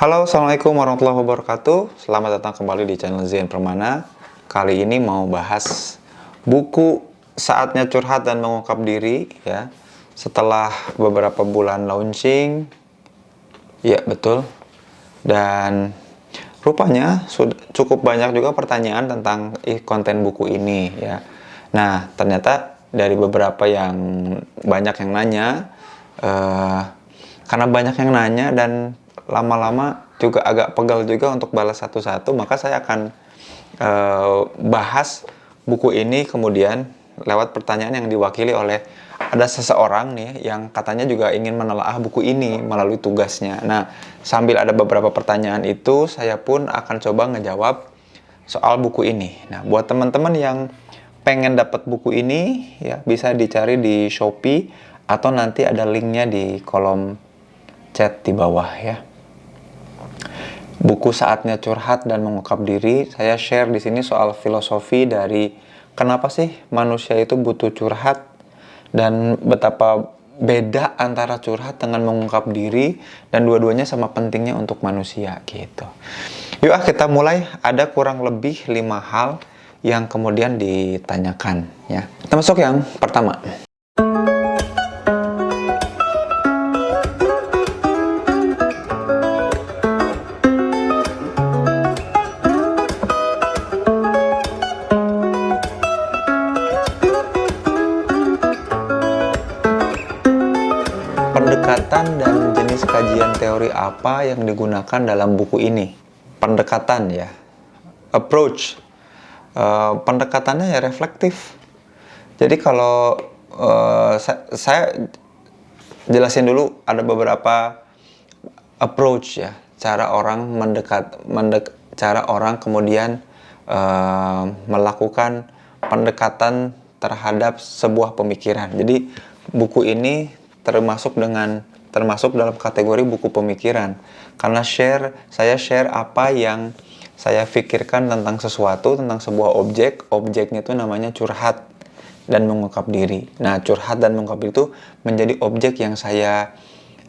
Halo, Assalamualaikum warahmatullahi wabarakatuh. Selamat datang kembali di channel Zian Permana. Kali ini mau bahas buku Saatnya Curhat dan Mengungkap Diri ya. Setelah beberapa bulan launching, ya betul. Dan rupanya sudah cukup banyak juga pertanyaan tentang konten buku ini ya. Nah, ternyata dari beberapa yang banyak yang nanya, karena banyak yang nanya dan lama-lama juga agak pegal juga untuk balas satu-satu, maka saya akan bahas buku ini kemudian lewat pertanyaan yang diwakili oleh ada seseorang nih yang katanya juga ingin menelaah buku ini melalui tugasnya. Nah, sambil ada beberapa pertanyaan itu, saya pun akan coba ngejawab soal buku ini. Nah, buat teman-teman yang pengen dapat buku ini ya bisa dicari di Shopee atau nanti ada linknya di kolom chat di bawah ya. Buku Saatnya Curhat dan Mengungkap Diri, saya share di sini soal filosofi dari kenapa sih manusia itu butuh curhat dan betapa beda antara curhat dengan mengungkap diri dan dua-duanya sama pentingnya untuk manusia gitu. Yuk kita mulai. Ada kurang lebih 5 hal yang kemudian ditanyakan ya. Kita masuk yang pertama. Pendekatan dan jenis kajian teori apa yang digunakan dalam buku ini? Pendekatan ya, approach. Pendekatannya ya reflektif. Jadi kalau saya jelasin dulu ada beberapa approach ya, cara orang cara orang kemudian melakukan pendekatan terhadap sebuah pemikiran. Jadi buku ini termasuk dalam kategori buku pemikiran karena saya share apa yang saya pikirkan tentang sesuatu, tentang sebuah objeknya itu namanya curhat dan mengungkap diri. Nah, curhat dan mengungkap diri itu menjadi objek yang saya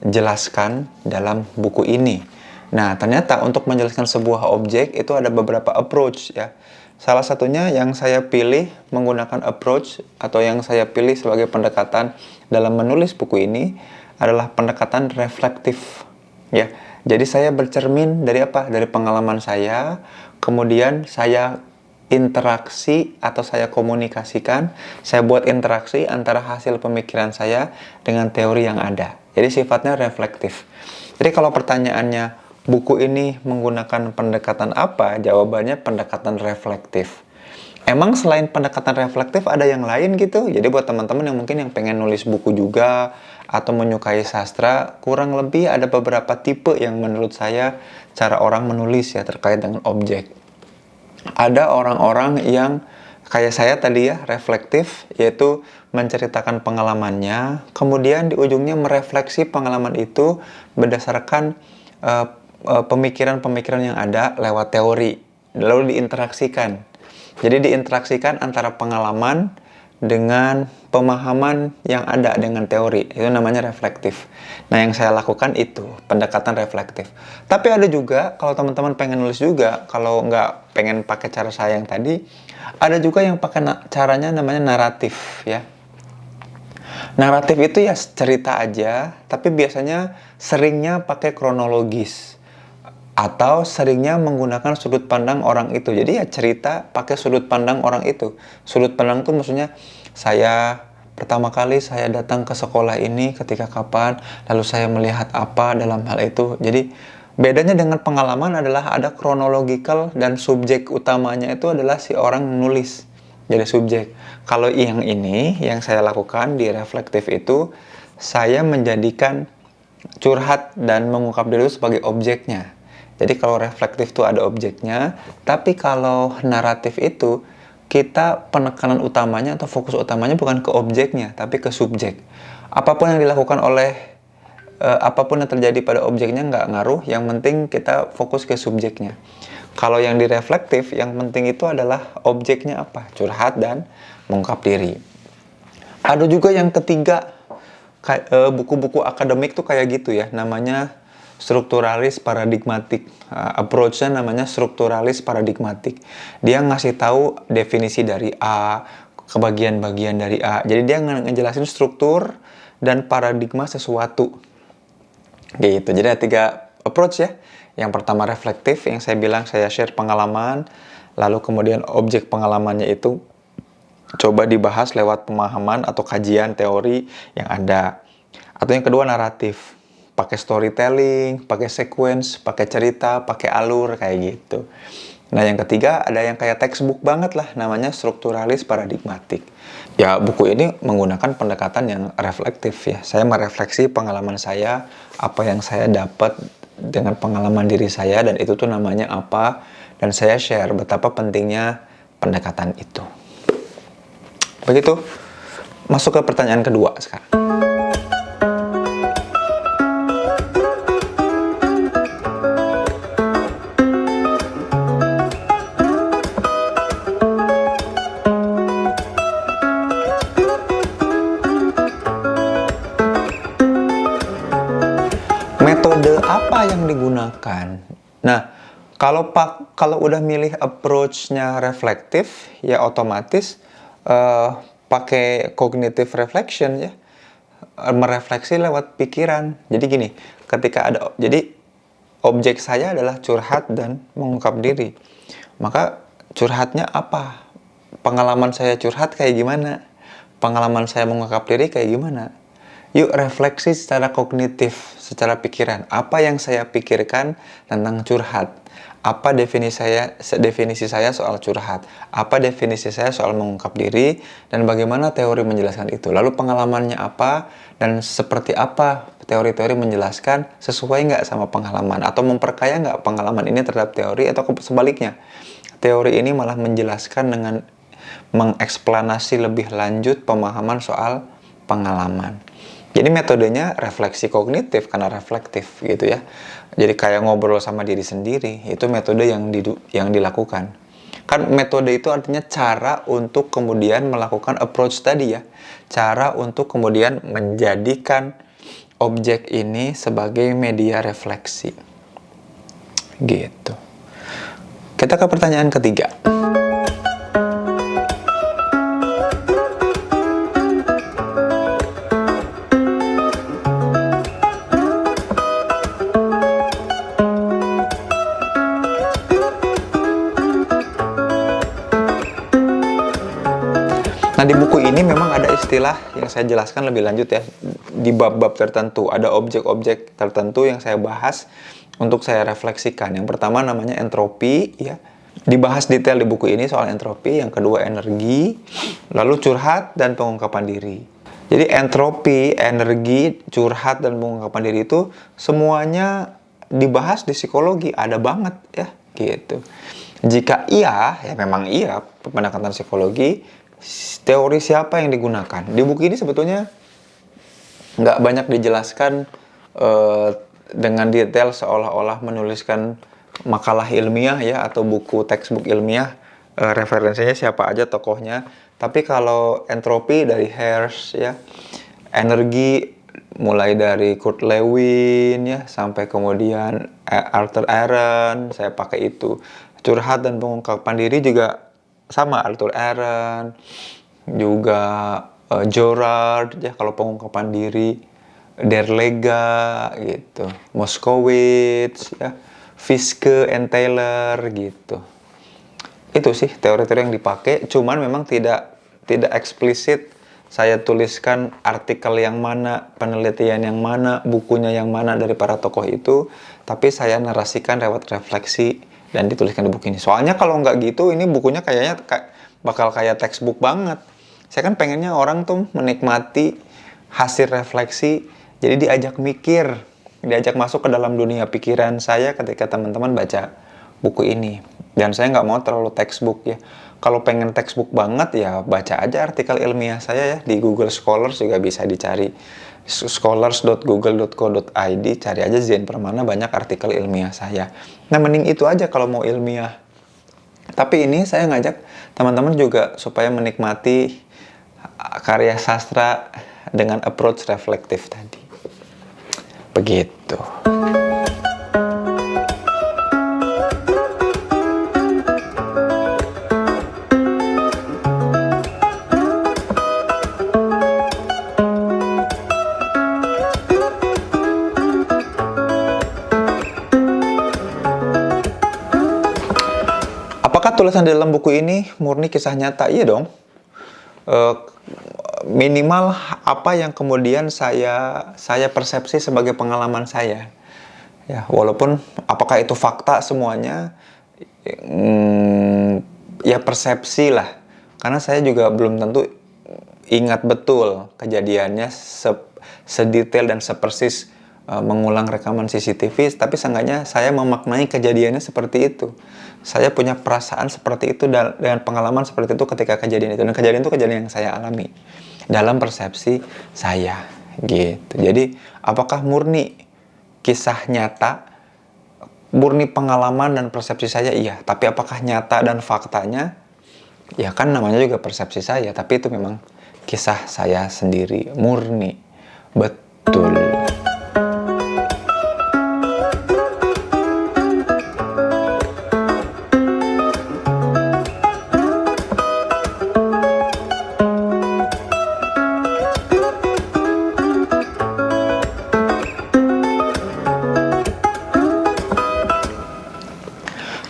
jelaskan dalam buku ini. Nah, ternyata untuk menjelaskan sebuah objek itu ada beberapa approach ya. Salah satunya yang saya pilih menggunakan approach atau yang saya pilih sebagai pendekatan dalam menulis buku ini adalah pendekatan reflektif ya. Jadi saya bercermin dari apa? Dari pengalaman saya, kemudian saya interaksi atau saya komunikasikan, saya buat interaksi antara hasil pemikiran saya dengan teori yang ada. Jadi sifatnya reflektif. Jadi kalau pertanyaannya buku ini menggunakan pendekatan apa? Jawabannya pendekatan reflektif. Emang selain pendekatan reflektif ada yang lain gitu? Jadi buat teman-teman yang mungkin yang pengen nulis buku juga atau menyukai sastra, kurang lebih ada beberapa tipe yang menurut saya cara orang menulis ya terkait dengan objek. Ada orang-orang yang kayak saya tadi ya, reflektif, yaitu menceritakan pengalamannya, kemudian di ujungnya merefleksi pengalaman itu berdasarkan pemikiran-pemikiran yang ada lewat teori, lalu diinteraksikan. Jadi diinteraksikan antara pengalaman dengan pemahaman yang ada dengan teori, itu namanya reflektif. Nah, yang saya lakukan itu pendekatan reflektif. Tapi ada juga, kalau teman-teman pengen nulis juga, kalau nggak pengen pakai cara saya yang tadi, ada juga yang pakai caranya namanya naratif ya. Naratif itu ya cerita aja, tapi biasanya seringnya pakai kronologis atau seringnya menggunakan sudut pandang orang itu. Jadi ya cerita pakai sudut pandang orang itu. Sudut pandang itu maksudnya pertama kali saya datang ke sekolah ini ketika kapan, lalu saya melihat apa dalam hal itu. Jadi bedanya dengan pengalaman adalah ada chronological dan subjek utamanya itu adalah si orang menulis. Jadi subjek. Kalau yang ini yang saya lakukan di reflektif itu, saya menjadikan curhat dan mengungkap diri itu sebagai objeknya. Jadi kalau reflektif itu ada objeknya, tapi kalau naratif itu kita penekanan utamanya atau fokus utamanya bukan ke objeknya, tapi ke subjek. Apapun yang dilakukan oleh apapun yang terjadi pada objeknya nggak ngaruh, yang penting kita fokus ke subjeknya. Kalau yang direflektif, yang penting itu adalah objeknya apa? Curhat dan mengungkap diri. Ada juga yang ketiga, buku-buku akademik tuh kayak gitu ya, namanya strukturalis paradigmatik. Approach-nya namanya strukturalis paradigmatik. Dia ngasih tahu definisi dari A, ke bagian-bagian dari A. Jadi dia ngejelasin struktur dan paradigma sesuatu. Gitu. Jadi ada 3 approach ya. Yang pertama reflektif, yang saya bilang saya share pengalaman, lalu kemudian objek pengalamannya itu coba dibahas lewat pemahaman atau kajian teori yang ada. Atau yang kedua naratif, pakai storytelling, pakai sequence, pakai cerita, pakai alur kayak gitu. Nah yang ketiga ada yang kayak textbook banget lah, namanya strukturalis paradigmatik. Ya buku ini menggunakan pendekatan yang reflektif ya. Saya merefleksi pengalaman saya, apa yang saya dapat dengan pengalaman diri saya, dan itu tuh namanya apa, dan saya share betapa pentingnya pendekatan itu. Begitu. Masuk ke pertanyaan kedua sekarang. Metode apa yang digunakan? Nah, kalau udah milih approach-nya reflektif, ya otomatis pakai cognitive reflection ya, merefleksi lewat pikiran. Jadi gini, jadi objek saya adalah curhat dan mengungkap diri. Maka curhatnya apa? Pengalaman saya curhat kayak gimana? Pengalaman saya mengungkap diri kayak gimana? Yuk refleksi secara kognitif, secara pikiran. Apa yang saya pikirkan tentang curhat? Apa definisi saya soal curhat? Apa definisi saya soal mengungkap diri? Dan bagaimana teori menjelaskan itu? Lalu pengalamannya apa? Dan seperti apa teori-teori menjelaskan? Sesuai nggak sama pengalaman? Atau memperkaya nggak pengalaman ini terhadap teori? Atau sebaliknya? Teori ini malah menjelaskan dengan mengeksplanasi lebih lanjut pemahaman soal pengalaman. Jadi metodenya refleksi kognitif karena reflektif gitu ya. Jadi kayak ngobrol sama diri sendiri, itu metode yang dilakukan. Kan metode itu artinya cara untuk kemudian melakukan approach tadi ya. Cara untuk kemudian menjadikan objek ini sebagai media refleksi. Gitu. Kita ke pertanyaan ketiga. Nah di buku ini memang ada istilah yang saya jelaskan lebih lanjut ya. Di bab-bab tertentu ada objek-objek tertentu yang saya bahas untuk saya refleksikan. Yang pertama namanya entropi ya. Dibahas detail di buku ini soal entropi. Yang kedua energi, lalu curhat dan pengungkapan diri. Jadi entropi, energi, curhat dan pengungkapan diri itu semuanya dibahas di psikologi, ada banget ya gitu. Jika iya, ya memang iya pendekatan psikologi. Teori siapa yang digunakan? Di buku ini sebetulnya nggak banyak dijelaskan dengan detail seolah-olah menuliskan makalah ilmiah ya atau buku textbook ilmiah, referensinya siapa aja tokohnya. Tapi kalau entropi dari Hertz ya, energi mulai dari Kurt Lewin ya sampai kemudian Arthur Aron, saya pakai itu. Curhat dan pengungkapan diri juga sama, Arthur Aron, juga Gerard ya kalau pengungkapan diri, Derlega gitu, Moskowitz ya, Fiske and Taylor gitu. Itu sih teori-teori yang dipakai, cuman memang tidak eksplisit saya tuliskan artikel yang mana, penelitian yang mana, bukunya yang mana dari para tokoh itu, tapi saya narasikan lewat refleksi dan dituliskan di buku ini. Soalnya kalau nggak gitu, ini bukunya kayaknya bakal kayak textbook banget. Saya kan pengennya orang tuh menikmati hasil refleksi, jadi diajak mikir, diajak masuk ke dalam dunia pikiran saya ketika teman-teman baca buku ini. Dan saya nggak mau terlalu textbook ya. Kalau pengen textbook banget ya baca aja artikel ilmiah saya ya. Di Google Scholars juga bisa dicari. scholars.google.co.id, cari aja Zain Permana, banyak artikel ilmiah saya. Nah mending itu aja kalau mau ilmiah. Tapi ini saya ngajak teman-teman juga supaya menikmati karya sastra dengan approach reflektif tadi. Begitu. tulisan di dalam buku ini murni kisah nyata? Iya dong. Minimal apa yang kemudian saya persepsi sebagai pengalaman saya. Ya, walaupun apakah itu fakta semuanya, ya persepsi lah. Karena saya juga belum tentu ingat betul kejadiannya sedetail dan sepersis mengulang rekaman CCTV, tapi seenggaknya saya memaknai kejadiannya seperti itu. Saya punya perasaan seperti itu dengan pengalaman seperti itu ketika kejadian itu. Dan kejadian itu kejadian yang saya alami dalam persepsi saya gitu. Jadi apakah murni kisah nyata, murni pengalaman dan persepsi saya? Iya. Tapi apakah nyata dan faktanya? Ya kan namanya juga persepsi saya, tapi itu memang kisah saya sendiri, murni. Betul.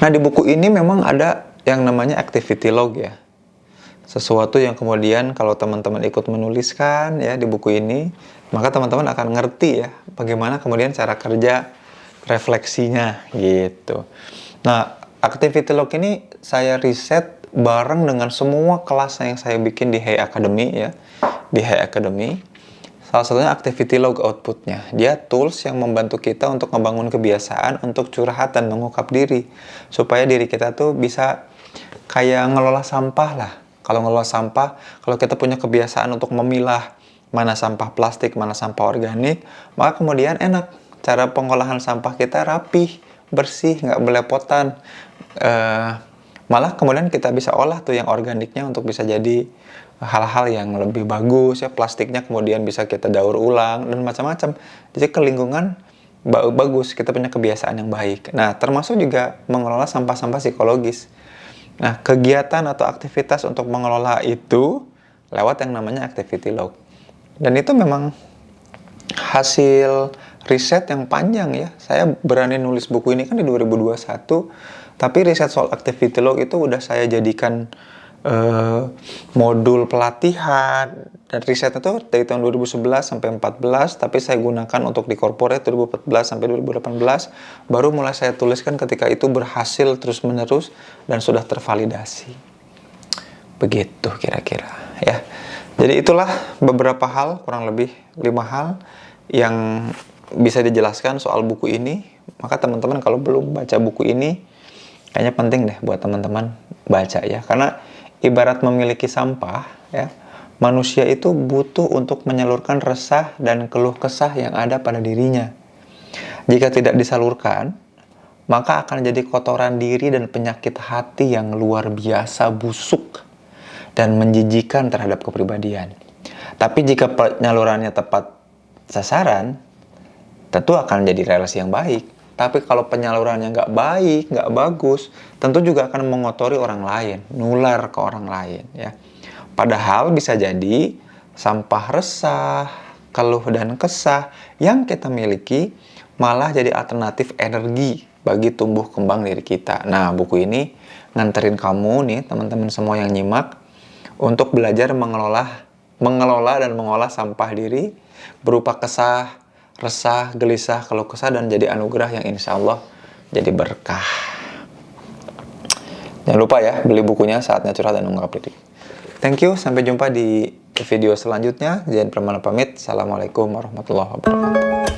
Nah, di buku ini memang ada yang namanya activity log ya. Sesuatu yang kemudian kalau teman-teman ikut menuliskan ya di buku ini, maka teman-teman akan ngerti ya bagaimana kemudian cara kerja refleksinya gitu. Nah, activity log ini saya riset bareng dengan semua kelas yang saya bikin di Hey Academy ya. Di Hey Academy. Salah satunya activity log outputnya. Dia tools yang membantu kita untuk membangun kebiasaan untuk curhat dan mengungkap diri. Supaya diri kita tuh bisa kayak ngelola sampah lah. Kalau ngelola sampah, kalau kita punya kebiasaan untuk memilah mana sampah plastik, mana sampah organik, maka kemudian enak. Cara pengolahan sampah kita rapih, bersih, nggak belepotan. Malah kemudian kita bisa olah tuh yang organiknya untuk bisa jadi hal-hal yang lebih bagus ya, plastiknya kemudian bisa kita daur ulang dan macam-macam. Jadi ke lingkungan bagus, kita punya kebiasaan yang baik. Nah, termasuk juga mengelola sampah-sampah psikologis. Nah, kegiatan atau aktivitas untuk mengelola itu lewat yang namanya activity log. Dan itu memang hasil riset yang panjang ya. Saya berani nulis buku ini kan di 2021, tapi riset soal activity log itu udah saya jadikan modul pelatihan, dan risetnya tuh dari tahun 2011 sampai 14, tapi saya gunakan untuk di corporate 2014 sampai 2018, baru mulai saya tuliskan ketika itu berhasil terus menerus dan sudah tervalidasi. Begitu kira-kira ya. Jadi itulah beberapa hal, kurang lebih 5 hal yang bisa dijelaskan soal buku ini. Maka teman-teman kalau belum baca buku ini, kayaknya penting deh buat teman-teman baca ya, karena ibarat memiliki sampah ya, manusia itu butuh untuk menyalurkan resah dan keluh kesah yang ada pada dirinya. Jika tidak disalurkan, maka akan jadi kotoran diri dan penyakit hati yang luar biasa busuk dan menjijikan terhadap kepribadian. Tapi jika penyalurannya tepat sasaran, tentu akan jadi relasi yang baik. Tapi kalau penyalurannya nggak baik, nggak bagus, tentu juga akan mengotori orang lain, nular ke orang lain ya. Padahal bisa jadi sampah resah, keluh dan kesah yang kita miliki malah jadi alternatif energi bagi tumbuh kembang diri kita. Nah, buku ini nganterin kamu nih, teman-teman semua yang nyimak, untuk belajar mengelola dan mengolah sampah diri berupa kesah, resah, gelisah, keluh kesah, dan jadi anugerah yang insya Allah jadi berkah. Jangan lupa ya, beli bukunya Saatnya Curhat dan Mengungkap Diri. Thank you, sampai jumpa di video selanjutnya. Jangan pernah pamit. Assalamualaikum warahmatullahi wabarakatuh.